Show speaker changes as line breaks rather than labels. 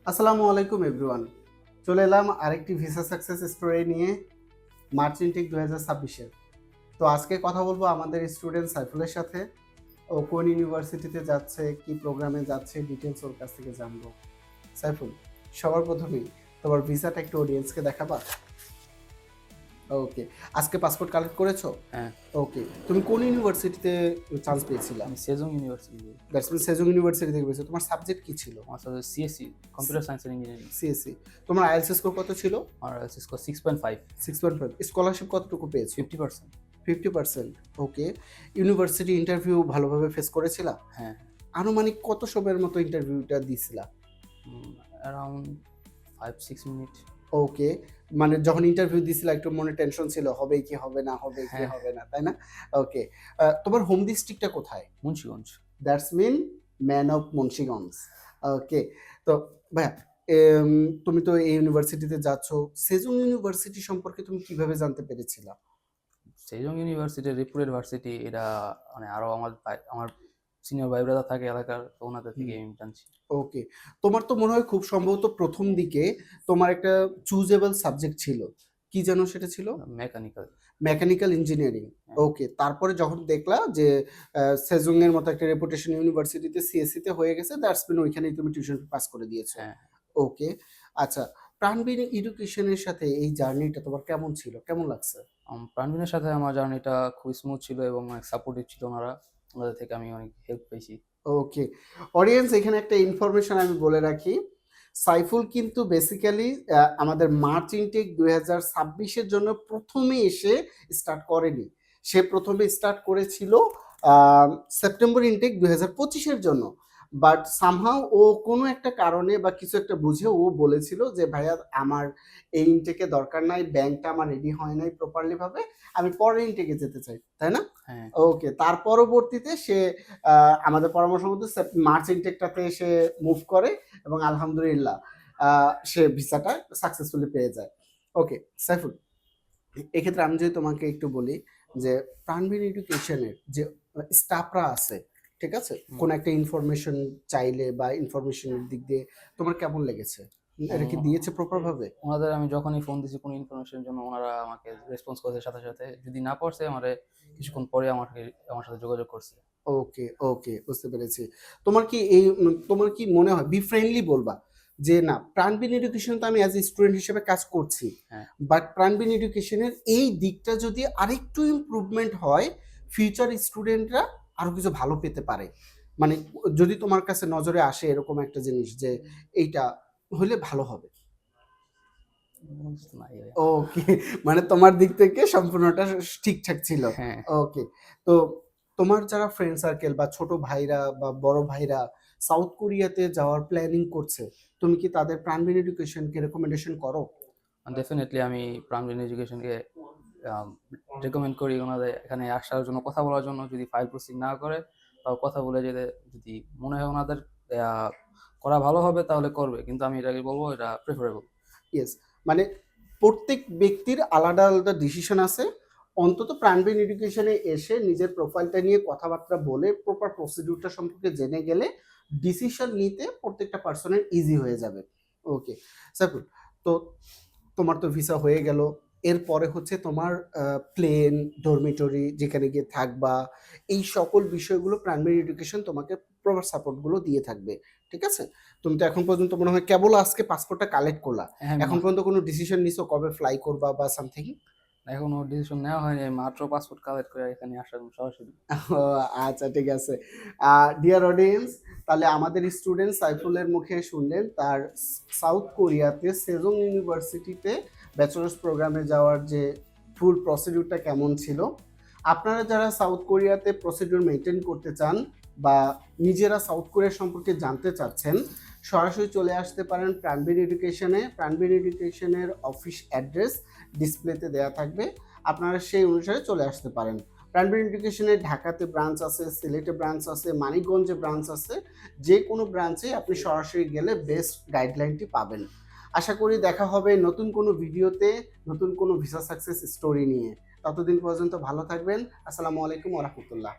আসসালামু আলাইকুম এভরিওয়ান। চলে এলাম আরেকটি ভিসা সাকসেস স্টোরি নিয়ে, মার্চ ইনটেক 2026-এর। তো আজকে কথা বলবো আমাদের স্টুডেন্ট সাইফুলের সাথে। ও কোন ইউনিভার্সিটিতে যাচ্ছে, কি প্রোগ্রামে যাচ্ছে, ডিটেলস ওর কাছ থেকে জানবো। সাইফুল, সবার প্রথমেই তোমার ভিসাটা একটু অডিয়েন্সকে দেখাবা? ওকে, আজকে পাসপোর্ট কালেক্ট করেছো?
হ্যাঁ,
ওকে, তুমি কোন ইউনিভার্সিটিতে চান্স পেয়েছিলা?
আমি Sejong university.
That's mean Sejong university থেকে পেয়েছো। তোমার সাবজেক্ট কি ছিল?
আমার সাথে CSC, computer science and engineering.
CSC. তোমার আইএলটিএস স্কোর কত ছিল?
আমার স্কোর 6.5।
6.5। স্কলারশিপ কতটুকু পেয়েছো?
50%।
50%। ওকে, ইউনিভার্সিটি ইন্টারভিউ ভালোভাবে ফেস করেছিলা?
হ্যাঁ,
আনুমানিক কত সময়ের মতো ইন্টারভিউটা দিছিলা?
Around 5-6 minute.
ওকে, মানে যখন ইন্টারভিউ দিছিলা একটু মনে টেনশন ছিল, হবে কি হবে না, হবে কি
হ্যাঁ,
হবে না, তাই না? ওকে, তোমার হোম ডিস্ট্রিক্টটা কোথায়?
Munshiganj.
That's mean man of Munshiganj. Okay, তো ভাইয়া, এম, তুমি তো এই ইউনিভার্সিটিতে যাচ্ছ, সেজুং ইউনিভার্সিটি সম্পর্কে তুমি কিভাবে জানতে পেরেছিলা?
Sejong university reputed varsity. এটা মানে আরো আমার সিনিয়র ভাই ব্রাদার থাকে এলাকার, তো ওনাদের থেকে আমি জানছি।
ওকে, তোমার তো মনে হয় খুব সম্ভবত প্রথম দিকে তোমার একটা চুজেবল সাবজেক্ট ছিল, কি যেন সেটা ছিল?
মেকানিক্যাল।
Mechanical engineering.
হ্যাঁ,
ওকে, তারপরে যখন দেখলা যে সেজুং এর মতো একটা রেপুটেশন ইউনিভার্সিটিতে সিএসসি তে হয়ে গেছে, দ্যাটস মিন ওইখানেই তুমি টিউশন পাস করে দিয়েছো।
হ্যাঁ।
ওকে, আচ্ছা, প্রাণবিন এডুকেশনের সাথে এই জার্নিটা তোমার কেমন ছিল, কেমন লাগছে?
প্রাণবিনের সাথে আমার জার্নিটা খুবই স্মুথ ছিল এবং অনেক সাপোর্টিভ ছিল ওনারা। ওনাদের থেকে আমি অনেক হেল্প পেয়েছি।
ওকে, অডিয়েন্স, এখানে একটা ইনফরমেশন আমি বলে রাখি। সাইফুল কিন্তু বেসিক্যালি আমাদের মার্চ ইনটেক 2026-এর জন্য প্রথমে এসে স্টার্ট করেনি। সে প্রথমে স্টার্ট করেছিল সেপ্টেম্বর ইনটেক 2025-এর জন্য। বাট সামহাও ও কোনো একটা কারণে বা কিছু একটা বুঝে ও বলেছিল যে ভাইয়া আমার এই ইনটেকে দরকার নাই, ব্যাংকটা আমার রেডি হয় নাই প্রপারলি ভাবে, আমি পরের ইনটেকে যেতে চাই, তাই না?
হ্যাঁ,
ওকে, তার পরবর্তীতে সে আমাদের পরামর্শ মতো মার্চ ইনটেকটাতে সে মুভ করে এবং আলহামদুলিল্লাহ সে ভিসাটা সাকসেসফুলি পেয়ে যায়। ওকে সাইফুল, এক্ষেত্রে আমি যদি তোমাকে একটু বলি যে প্রাণবিন এডুকেশনের যে স্টাফরা আছে, ঠিক আছে, কোন একটা ইনফরমেশন চাইলে বা ইনফরমেশনের দিক দিয়ে তোমার কেমন লেগেছে? এটা কি দিয়েছে প্রপার ভাবে?
ওনাদের আমি যখনই ফোন দিছি কোনো ইনফরমেশনের জন্য, ওনারা আমাকে রেসপন্স করছে সাথে সাথে। যদি না পারছে আমারে কিছুক্ষণ পরে আমার সাথে যোগাযোগ করছে।
ওকে, ওকে, বুঝতে পেরেছি। তোমার কি তোমার কি মনে হয় বি ফ্রেন্ডলি বলবা যে না, প্রাণবিন এডুকেশন তো আমি অ্যাজ এ স্টুডেন্ট হিসেবে কাজ করছি,
হ্যাঁ,
বাট প্রাণবিন এডুকেশনের এই দিকটা যদি আরেকটু ইমপ্রুভমেন্ট হয়, ফিউচার স্টুডেন্টরা আরো কিছু ভালো পেতে পারে। মানে যদি তোমার কাছে নজরে আসে এরকম একটা জিনিস যে এইটা হলে ভালো হবে।
নাই ভাই।
ওকে, মানে তোমার দিক থেকে সম্পূর্ণটা ঠিকঠাক ছিল।
হ্যাঁ,
ওকে, তো তোমার যারা ফ্রেন্ড সার্কেল বা ছোট ভাইরা বা বড় ভাইরা সাউথ কোরিয়াতে যাওয়ার প্ল্যানিং করছে, তুমি কি তাদের প্রাণবিন এডুকেশনকে রেকমেন্ডেশন করো?
ডেফিনেটলি আমি প্রাণবিন এডুকেশনকে রেকমেন্ড করি ওনাদের এখানে আসার জন্য, কথা বলার জন্য। যদি ফাইল প্রসিড না করে তাও কথা বলে যেতে, যদি মনে হয় ওনাদের আহ, করা ভালো হবে তাহলে করবে, কিন্তু আমি এটাকে বলবো এটা প্রেফারেবল।
ইয়েস, মানে প্রত্যেক ব্যক্তির আলাদা আলাদা ডিসিশন আছে। অন্তত প্রাণবিন এডুকেশনে এসে নিজের প্রোফাইলটা নিয়ে কথাবার্তা বলে প্রপার প্রসিডিউরটা সম্পর্কে জেনে গেলে ডিসিশন নিতে প্রত্যেকটা পার্সনের ইজি হয়ে যাবে। ওকে সাকুল, তো তোমার তো ভিসা হয়ে গেল, এরপরে হচ্ছে তোমার প্লেন, ডরমিটরি যেখানে গিয়ে থাকবা, এই সকল বিষয়গুলো প্রাইমারি এডুকেশন তোমাকে প্রপার সাপোর্টগুলো দিয়ে থাকবে, ঠিক আছে? তুমি তো এখন পর্যন্ত মনে হয় কেবল আজকে পাসপোর্টটা কালেক্ট করলা,
হ্যাঁ,
এখন পর্যন্ত কোনো ডিসিশন নিছো কবে ফ্লাই করবা বা সামথিং?
এখনো ডিসিশন নেওয়া হয়নি, মাত্র পাসপোর্ট কালেক্ট করে এখানে আসার সরাসরি।
আচ্ছা, ঠিক আছে। ডিয়ার অডিয়েন্স, তাহলে আমাদের স্টুডেন্ট সাইফুলের মুখে শুনলেন তার সাউথ কোরিয়াতে সেজং ইউনিভার্সিটিতে ব্যাচেলার্স প্রোগ্রামে যাওয়ার যে ফুল প্রসিডিউরটা কেমন ছিল। আপনারা যারা সাউথ কোরিয়াতে প্রসিডিউর মেনটেন করতে চান বা নিজেরা সাউথ কোরিয়া সম্পর্কে জানতে চাচ্ছেন, সরাসরি চলে আসতে পারেন প্রাণবীর এডুকেশনে। প্রাণবীর এডুকেশনের অফিস অ্যাড্রেস ডিসপ্লেতে দেওয়া থাকবে, আপনারা সেই অনুসারে চলে আসতে পারেন। প্রাণবীর এডুকেশনের ঢাকাতে ব্রাঞ্চ আছে, সিলেটে ব্রাঞ্চ আছে, মানিকগঞ্জে ব্রাঞ্চ আছে। যে কোনো ব্রাঞ্চে আপনি সরাসরি গেলে বেস্ট গাইডলাইনটি পাবেন। আশা করি দেখা হবে নতুন কোনো ভিডিওতে, নতুন কোনো ভিসা সাকসেস স্টোরি নিয়ে। ততদিন পর্যন্ত ভালো থাকবেন। আসসালামু আলাইকুম ওয়া রাহমাতুল্লাহ।